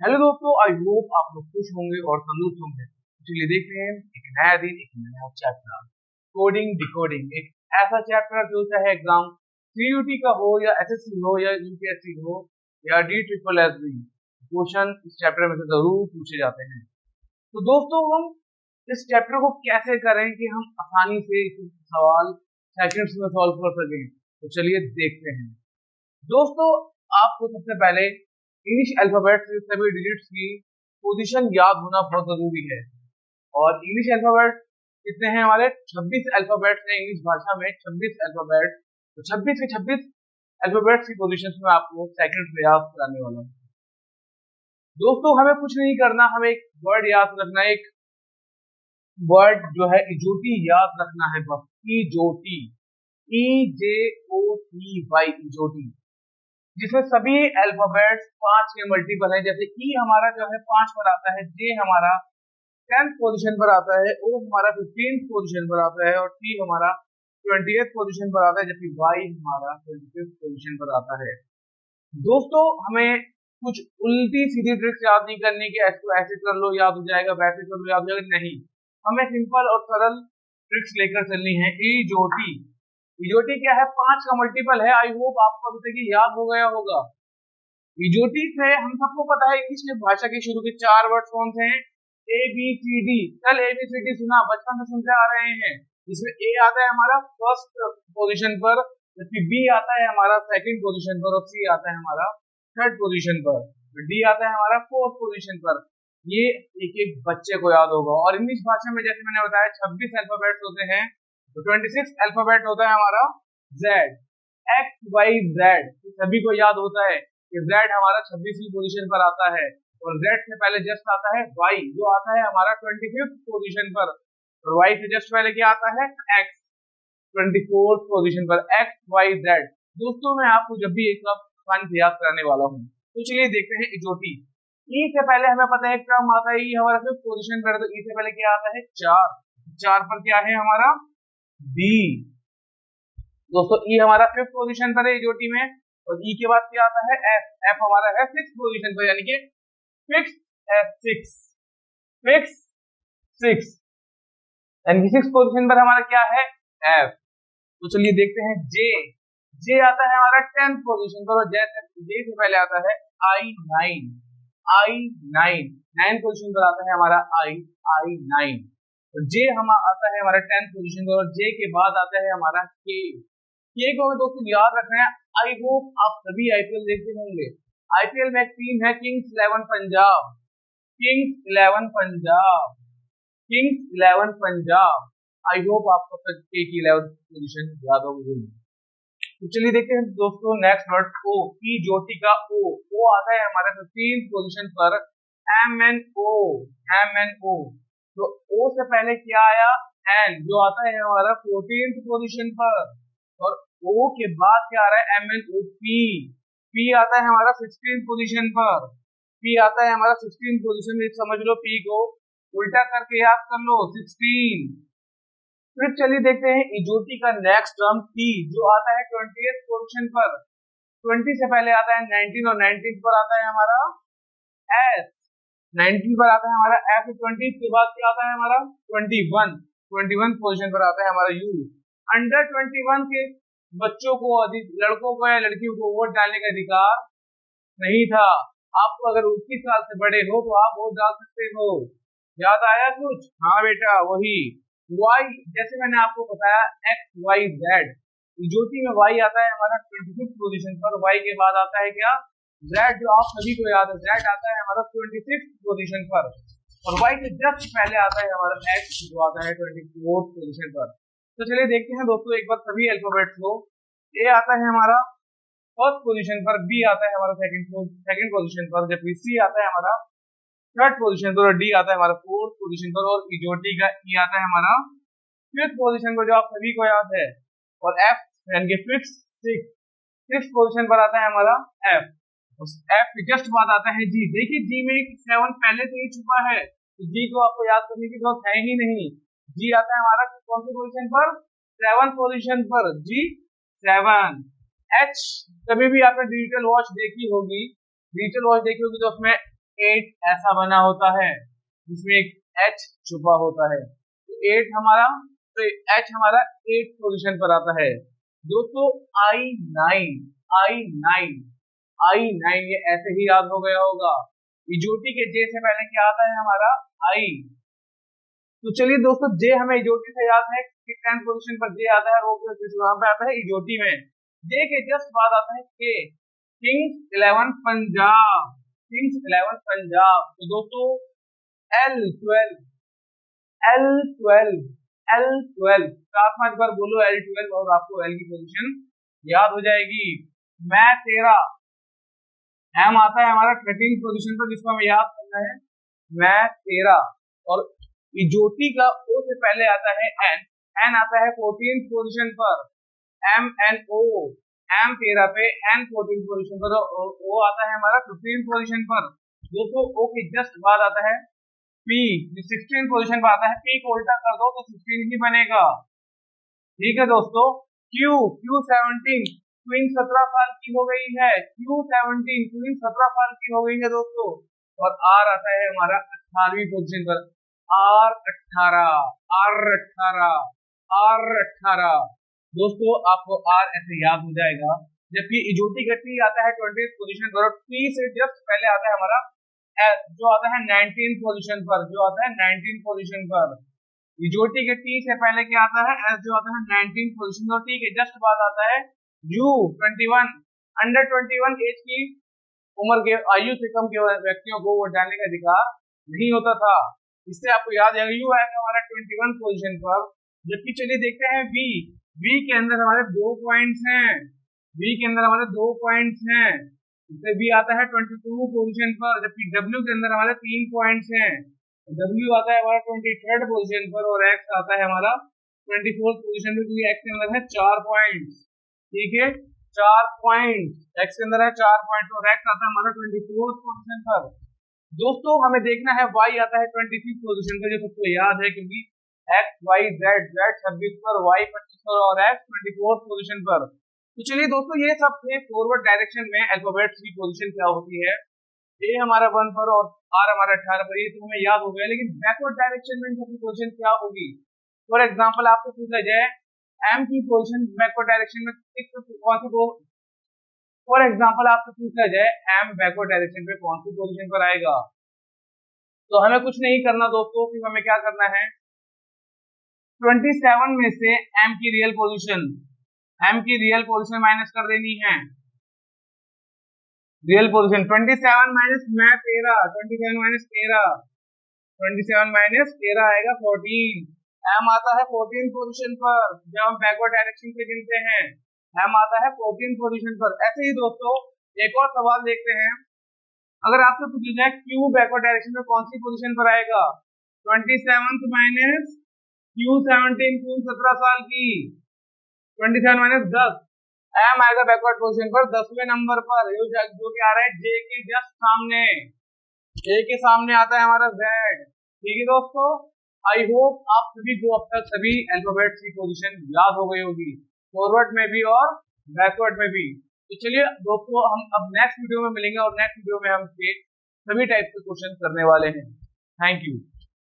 Hello दोस्तों, I hope आप लोग खुश होंगे और तंदुरुस्त होंगे। चलिए देख रहे हैं एक नया दिन, एक नया चैप्टर, कोडिंग डिकोडिंग। एक ऐसा चैप्टर जो चाहे एग्जाम सीयूटी का हो या एसएससी हो या यूपीएससी हो या D triple S B, question इस चैप्टर में से जरूर पूछे जाते हैं। तो दोस्तों, हम इस चैप्टर को कैसे करें कि हम आसानी से इस सवाल सेकंड्स में सॉल्व कर सकें, तो चलिए देखते हैं। दोस्तों, आपको सबसे पहले इंग्लिश अल्फाबेट से सभी डिजिट्स की पोजीशन याद होना बहुत जरूरी है। और इंग्लिश अल्फाबेट कितने हैं हमारे? 26 अल्फाबेट्स हैं इंग्लिश भाषा में, 26 अल्फाबेट्स। तो 26 के 26 अल्फाबेट्स की पोजीशंस में आपको सेकंड में याद कराने वाला हूँ। दोस्तों, हमें कुछ नहीं करना, हमें एक वर्ड याद रखना है। एक वर्ड जो है इजोटी याद रखना है बस। इजोटी, EJOTY, इजोटी, जिसमें सभी अल्फाबेट्स 5 के मल्टीपल है। जैसे ई हमारा जो है 5 पर आता है, जे हमारा 10th पोजीशन पर आता है, ओ हमारा 15th पोजीशन पर आता है और टी हमारा 20th पोजीशन पर आता है, जबकि वाई हमारा 25th पोजीशन पर आता है। दोस्तों, हमें कुछ उल्टी सीधी ट्रिक्स याद नहीं करनी कि इसको ऐसे कर लो याद हो जाएगा, वैसे कर लो याद हो जाएगा, नहीं। हमें सिंपल और सरल ट्रिक्स लेकर चलनी है। इजोटी, इजोटी क्या है? 5 का मल्टीपल है। आई होप आपको अभी तक याद हो गया होगा। इजोटी से हम सबको पता है इंग्लिश में भाषा के शुरू के 4 वर्ड कौन से हैं? ABCD। कल ABCD सुना, बचपन से सुनते आ रहे हैं। जिसमें ए आता है हमारा फर्स्ट पोजीशन पर, जबकि बी आता है हमारा सेकंड पोजीशन पर और सी आता है हमारा थर्ड पोजीशन पर, डी आता है हमारा फोर्थ पोजीशन पर। ये एक एक बच्चे को याद होगा। और इंग्लिश भाषा में जैसे मैंने बताया 26 अल्फाबेट्स होते हैं, तो 26 अल्फाबेट होता है हमारा Z, XYZ। सभी को याद होता है कि Z हमारा 26वीं पोजीशन पर आता है और Z से पहले जस्ट आता है Y, जो आता है हमारा 25th पोजीशन पर, और Y से जस्ट पहले क्या आता है? X, 24th पोजीशन पर। XYZ। दोस्तों, मैं आपको जब भी एक आसानी से याद कराने वाला हूँ, तो चलिए देखते हैं इजोटी। ई से पहले हमें पता है टर्म आता है, ई हमारा 5th पोजीशन पर, तो ई से पहले क्या आता है? 4। 4 पर क्या है हमारा? B। दोस्तों, ई हमारा 5th पोजीशन पर है इजोटी में, और ई के बाद क्या आता है? F। F हमारा है 6th पोजीशन पर, यानी कि फिक्स F6, फिक्स 6, यानी कि 6th पोजीशन पर हमारा क्या है? F। तो चलिए देखते हैं J। J आता है हमारा 10th पोजीशन पर, और J से पहले आता है I9, I9, 9th पोजीशन पर आता है हमारा I9। तो J आता है हमारा 10th पोजीशन पर, और J के बाद आता है हमारा K। K को हमें दोस्तों याद रखना है। आई होप आप सभी आईपीएल देखते होंगे। आईपीएल में एक टीम है Kings 11 Punjab, Kings 11 Punjab, Kings 11 Punjab. I hope आपको के की 11th पोजीशन याद होगी। तो चलिए देखते हैं दोस्तों नेक्स्ट वर्ड ओ। इजोटी का ओ, ओ आता है हमारे 15th पोजीशन पर, MNO, MNO। तो ओ से पहले क्या आया? एन, जो आता है हमारा 14th पोजीशन पर, और O के बाद क्या आ रहा है? MNOP। P आता है हमारा 16th पोजीशन पर, P आता है हमारा 16th पोजीशन में। समझ लो, P को उल्टा करके याद कर लो, 16। फिर चलिए देखते हैं इजोटी का नेक्स्ट टर्म T, जो आता है 20th पोजीशन पर। 20 से पहले आता है 19, और 19 पर आता है हमारा S। 19 पर आता है हमारा F। 20 के बाद क्या आता है हमारा? 21, 21 पोजीशन पर आता है हमारा U। अंडर 21 के बच्चों को, लड़कों को या लड़कियों को वोट डालने का अधिकार नहीं था। आपको अगर 21 साल से बड़े हो तो आप वोट डाल सकते हो। याद आया कुछ? हाँ बेटा, वही Y। जैसे मैंने आपको बताया XYZ, इजोटी में Y आता है हमारा 25th पोजीशन पर, Y के बाद आता है क्या? Z, जो आप सभी को याद है। Z आता है हमारा 26th पोजीशन पर, और Y के जस्ट पहले आता है हमारा X, जो आता है 24th पोजीशन पर। तो चलिए देखते हैं दोस्तों एक बार सभी अल्फाबेट्स को। ए आता है हमारा फर्स्ट पोजीशन पर, बी आता है हमारा सेकंड पोजीशन पर, जबकि सी आता है हमारा थर्ड पोजीशन पर, और डी आता है हमारा फोर्थ पोजीशन पर, और इजोटी का ई आता है हमारा 5th पोजीशन पर, जो आप सभी को याद है। और एफ, यानी कि फिक्स 6th पोजीशन पर आता है हमारा एफ। उस एफ के जस्ट बाद आता है जी। देखिए जी में 7 पहले से ही छुपा है, तो जी को आपको याद करने की जरूरत है ही नहीं। जी आता है हमारा कौन सी पोजीशन पर? 7th पोजीशन पर, जी 7। एच, कभी भी आपने डिजिटल वॉच देखी होगी, तो उसमें 8 ऐसा बना होता है जिसमें एक H छुपा होता है। तो 8 हमारा, तो H हमारा 8 पोजीशन पर आता है। दोस्तों I9 ये ऐसे ही याद हो गया होगा। इजोटी के जे से पहले क्या आता है हमारा I। तो चलिए दोस्तों, जे हमें इजोटी से याद है कि 10th पोजीशन पर जे आता है, वो वहां पे आता है इजोटी में। जे के जस्ट बाद आता है के, किंग्स 11 पंजाब, किंग्स 11 पंजाब। तो दोस्तों L12 L12 साथ में एक बार बोलो L12 और आपको L की पोजीशन याद हो जाएगी। मैं 13, M आता है हमारा 13 पोजीशन पर, जिसको हमें याद करना है मैं 13। और इजोटी का O से पहले आता है N, N आता है 14 पोजीशन पर, MNO, M 13 पे, N 14 पोजीशन पर, O आता है हमारा 15 पोजीशन पर। दोस्तों O के जस्ट बाद आता है P, 16 पोजीशन पर आता है। P को उल्टा कर दो तो 16 ही बनेगा। ठीक है दोस्तों, Q17, क्वीन 17 साल की हो गई है, Q17 क्वीन 17 साल की हो गई है दोस्तों। और R आता है हमारा 18वीं पोजीशन पर, R18 दोस्तों, आपको R ऐसे याद हो जाएगा। जबकि इजोटी का T आता है 20th पोजीशन पर, और T से जस्ट पहले आता है हमारा S, जो आता है 19 पोजीशन पर, जो आता है 19 पोजीशन पर। इजोटी के T से पहले क्या आता है S, जो आता है 19 पोजीशन पर। T के जस्ट बाद आता है U21, अंडर 21 एज की उम्र के, आयु से कम के व्यक्तियों को वोट डालने का अधिकार नहीं होता था। इससे आपको याद है U है हमारा 21 पोजीशन पर। जबकि चलिए देखते हैं V के अंदर हमारे 2 पॉइंट्स हैं, V के अंदर हमारे 2 पॉइंट्स हैं। इससे V आता है 22 पोजीशन पर, जबकि W के अंदर हमारे 3 पॉइंट्स हैं। W आता है हमारा 23rd पोजीशन पर, और X आता है हमारा 24th पोजीशन पर, क्योंकि X के अंदर है 4 पॉइंट्स। ठीक है, 4 पॉइंट्स X के अंदर है, 4 पॉइंट्स, और X आता है हमारा 24th पोजीशन पर। दोस्तों हमें देखना है Y आता है 25th पोजीशन पर, जो सबको याद है, क्योंकि X Y Z 26 पर, Y 25 पर, और X 24th पोजीशन पर। तो चलिए दोस्तों, ये सब थे फॉरवर्ड डायरेक्शन में अल्फाबेट्स की पोजीशन क्या होती है। A हमारा 1 पर और R हमारा 18 पर, ये तो हमें याद हो गया। लेकिन बैकवर्ड डायरेक्शन में इनकी पोजीशन क्या होगी। फॉर एग्जांपल आपको पूछा जाए M की पोजीशन बैकवर्ड डायरेक्शन में कौन सी हो, फॉर एग्जांपल आपसे पूछा जाए M बैकवर्ड डायरेक्शन में कौन सी पोजीशन पर आएगा, तो हमें कुछ नहीं करना दोस्तों, फिर हमें क्या करना है, 27 में से M की रियल पोजीशन माइनस कर देनी है। रियल पोजीशन 27 माइनस मैं 13, 27 माइनस 13 आएगा 14। M आता है 14 पोजीशन पर, जब हम बैकवर्ड डायरेक्शन से गिनते हैं M आता है 14 पोजीशन पर। ऐसे ही दोस्तों एक और सवाल देखते हैं। अगर आपसे पूछा जाए Q बैकवर्ड डायरेक्शन में कौन सी पोजीशन पर आएगा, 27 माइनस Q17 क्वीन 17 साल की, 27 माइनस 10, M आएगा बैकवर्ड पोजीशन पर 10वें नंबर पर, जो कि आ रहा है J के जस्ट सामने, J के सामने आता है हमारा Z। ठीक है दोस्तों, आई होप आप सभी को अब तक सभी अल्फाबेट्स की पोजीशन याद हो गई होगी, फॉरवर्ड में भी और बैकवर्ड में भी। तो चलिए दोस्तों, हम अब नेक्स्ट वीडियो में मिलेंगे, और नेक्स्ट वीडियो में हम सभी टाइप के क्वेश्चन करने वाले हैं। Thank you.